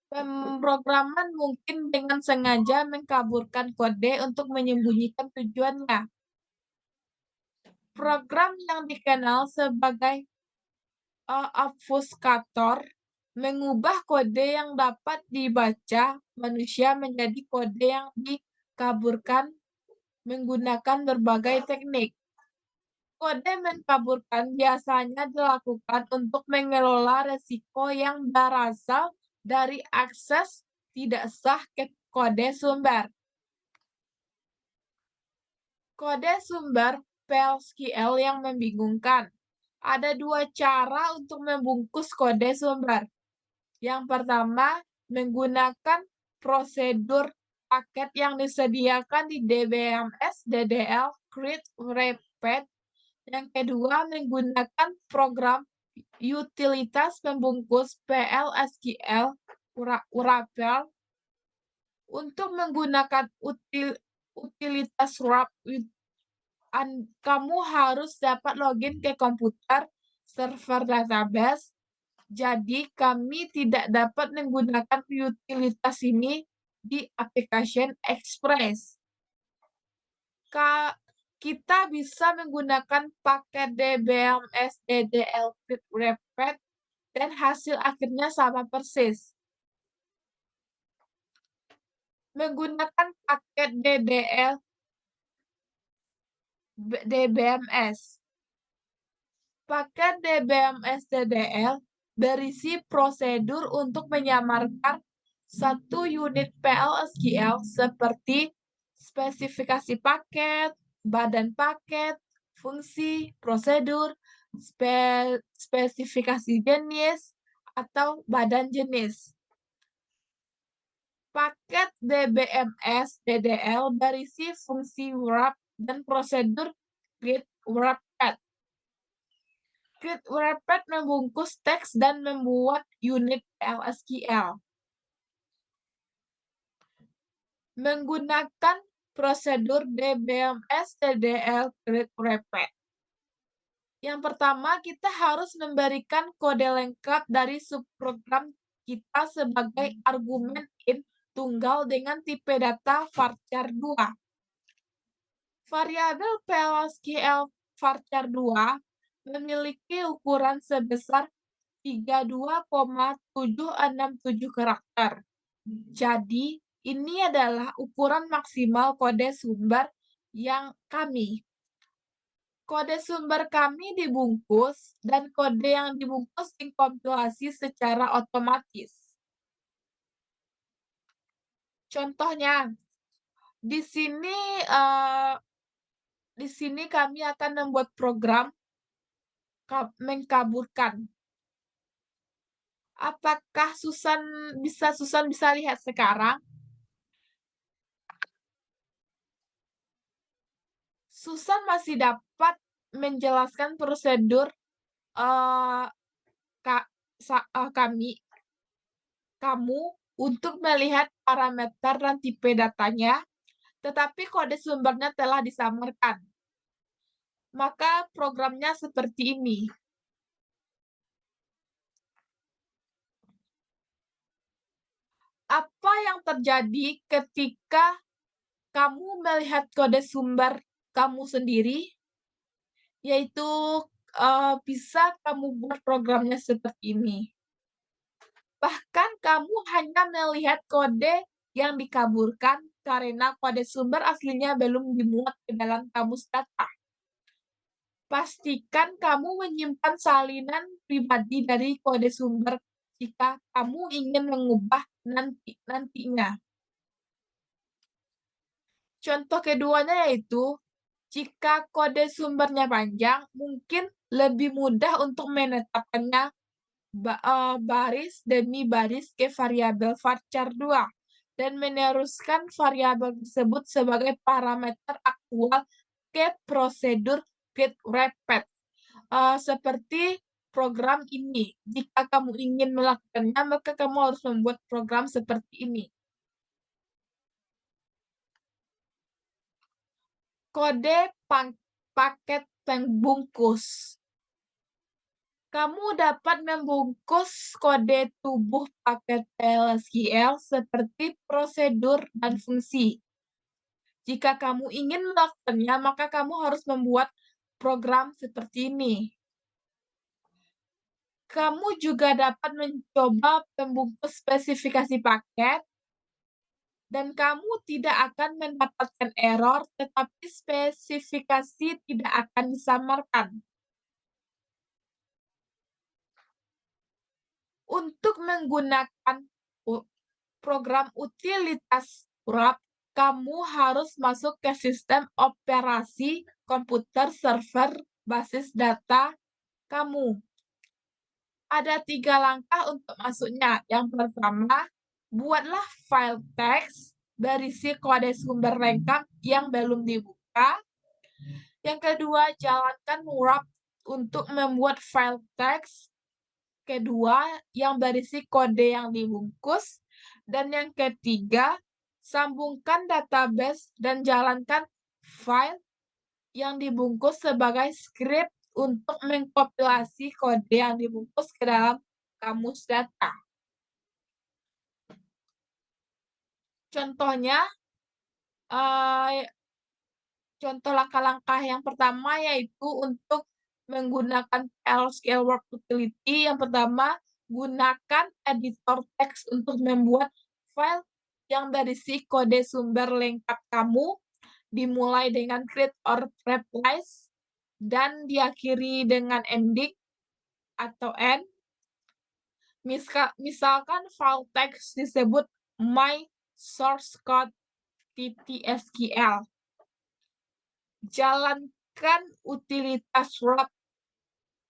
Pemrograman mungkin dengan sengaja mengkaburkan kode untuk menyembunyikan tujuannya. Program yang dikenal sebagai obfuscator mengubah kode yang dapat dibaca manusia menjadi kode yang dikaburkan menggunakan berbagai teknik. Kode mengkaburkan biasanya dilakukan untuk mengelola resiko yang berasal dari akses tidak sah ke kode sumber. Kode sumber PLSQL yang membingungkan. Ada dua cara untuk membungkus kode sumber. Yang pertama, menggunakan prosedur paket yang disediakan di DBMS DDL create repeat. Yang kedua, menggunakan program utilitas pembungkus PLSQL wrapper. Untuk menggunakan utilitas wrap, kamu harus dapat login ke komputer server database. Jadi, kami tidak dapat menggunakan utilitas ini di Application Express. Kita bisa menggunakan paket DBMS DDL repeat dan hasil akhirnya sama persis. Menggunakan paket DBMS. Paket DBMS DDL berisi prosedur untuk menyamarkan satu unit PLSQL seperti spesifikasi paket, badan paket, fungsi, prosedur, spesifikasi jenis, atau badan jenis. Paket DBMS DDL berisi fungsi wrap dan prosedur create wrapped. Create wrapped membungkus teks dan membuat unit PLSQL. Menggunakan prosedur DBMS DDL create wrapped. Yang pertama, kita harus memberikan kode lengkap dari subprogram kita sebagai argumen int tunggal dengan tipe data varchar 2. Variabel PLSQL varchar 2 memiliki ukuran sebesar 32,767 karakter. Jadi, ini adalah ukuran maksimal kode sumber yang kami. Kode sumber kami dibungkus, dan kode yang dibungkus dikompilasi secara otomatis. Contohnya, di sini kami akan membuat program mengkaburkan. Apakah Susan bisa lihat sekarang? Susan masih dapat menjelaskan prosedur kamu untuk melihat parameter dan tipe datanya, tetapi kode sumbernya telah disamarkan. Maka programnya seperti ini. yang terjadi ketika kamu melihat kode sumber kamu sendiri? Yaitu bisa kamu buat programnya seperti ini. Bahkan kamu hanya melihat kode yang dikaburkan karena kode sumber aslinya belum dimuat ke dalam kamus data. Pastikan kamu menyimpan salinan pribadi dari kode sumber jika kamu ingin mengubah nantinya. Contoh keduanya yaitu, jika kode sumbernya panjang, mungkin lebih mudah untuk menetapkannya baris demi baris ke variabel varchar 2 dan meneruskan variabel tersebut sebagai parameter aktual ke prosedur get repeat. Seperti program ini. Jika kamu ingin melakukannya, maka kamu harus membuat program seperti ini. Kode paket pembungkus. Kamu dapat membungkus kode tubuh paket PLSQL seperti prosedur dan fungsi. Jika kamu ingin melakukannya, maka kamu harus membuat program seperti ini. Kamu juga dapat mencoba membungkus spesifikasi paket, dan kamu tidak akan mendapatkan error, tetapi spesifikasi tidak akan disamarkan. Untuk menggunakan program utilitas wrap, kamu harus masuk ke sistem operasi komputer server basis data kamu. Ada 3 langkah untuk masuknya. Yang pertama, buatlah file teks berisi kode sumber lengkap yang belum dibuka. Yang kedua, jalankan wrap untuk membuat file teks kedua yang berisi kode yang dibungkus. Dan yang ketiga, sambungkan database dan jalankan file yang dibungkus sebagai script untuk mengkompilasi kode yang dibungkus ke dalam kamus data. Contohnya, contoh langkah-langkah yang pertama yaitu untuk menggunakan PL/SQL Work Utility. Yang pertama, gunakan editor teks untuk membuat file yang berisi kode sumber lengkap kamu, dimulai dengan create or replace, dan diakhiri dengan ending atau end. Misalkan file teks disebut my source code .sql. Jalankan utilitas wrap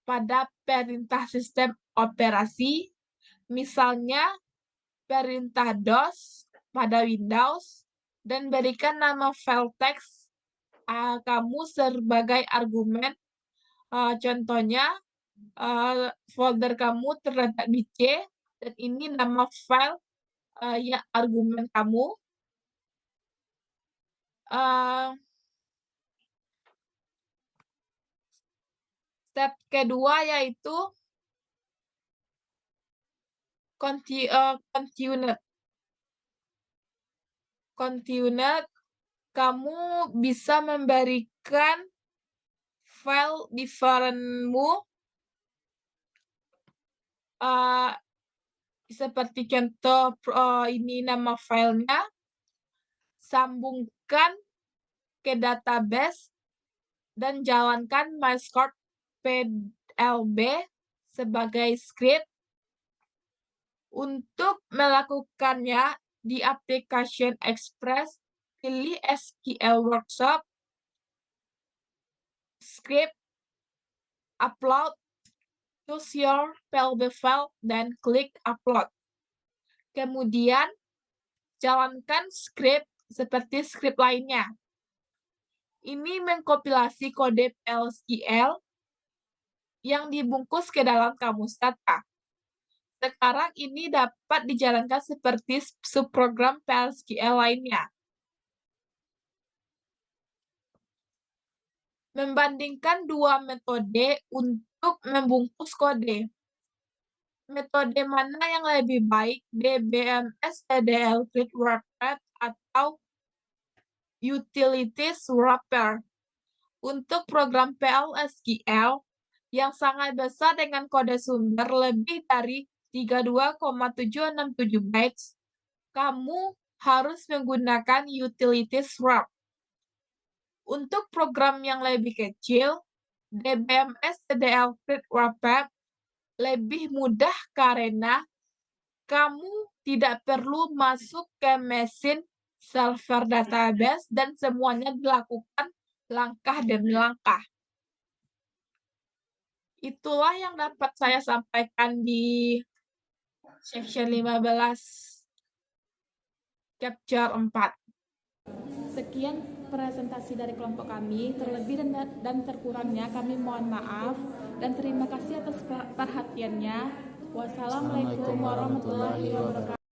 pada perintah sistem operasi, misalnya perintah DOS pada Windows, dan berikan nama file teks kamu sebagai argumen. Contohnya, folder kamu terletak di C, dan ini nama file yang argumen kamu. Step kedua yaitu continue. Kamu bisa memberikan file differentmu seperti contoh ini nama filenya, sambungkan ke database dan jalankan mysqrt plb sebagai script. Untuk melakukannya di Application Express, pilih SQL Workshop, script, upload, choose your PLB file, dan klik upload. Kemudian, jalankan script seperti script lainnya. Ini mengkompilasi kode PLSQL yang dibungkus ke dalam kamus data. Sekarang ini dapat dijalankan seperti subprogram PLSQL lainnya. Membandingkan dua metode untuk membungkus kode. Metode mana yang lebih baik, DBMS, TDL Grid Wrapper, atau Utilities Wrapper? Untuk program PLSQL yang sangat besar dengan kode sumber lebih dari 32,767 bytes, kamu harus menggunakan Utilities Wrap. Untuk program yang lebih kecil, DBMS TDL Grid Wrapper lebih mudah karena kamu tidak perlu masuk ke mesin server database dan semuanya dilakukan langkah demi langkah. Itulah yang dapat saya sampaikan di section 15 chapter 4. Sekian presentasi dari kelompok kami, terlebih dan terkurangnya kami mohon maaf dan terima kasih atas perhatiannya. Wassalamualaikum warahmatullahi wabarakatuh.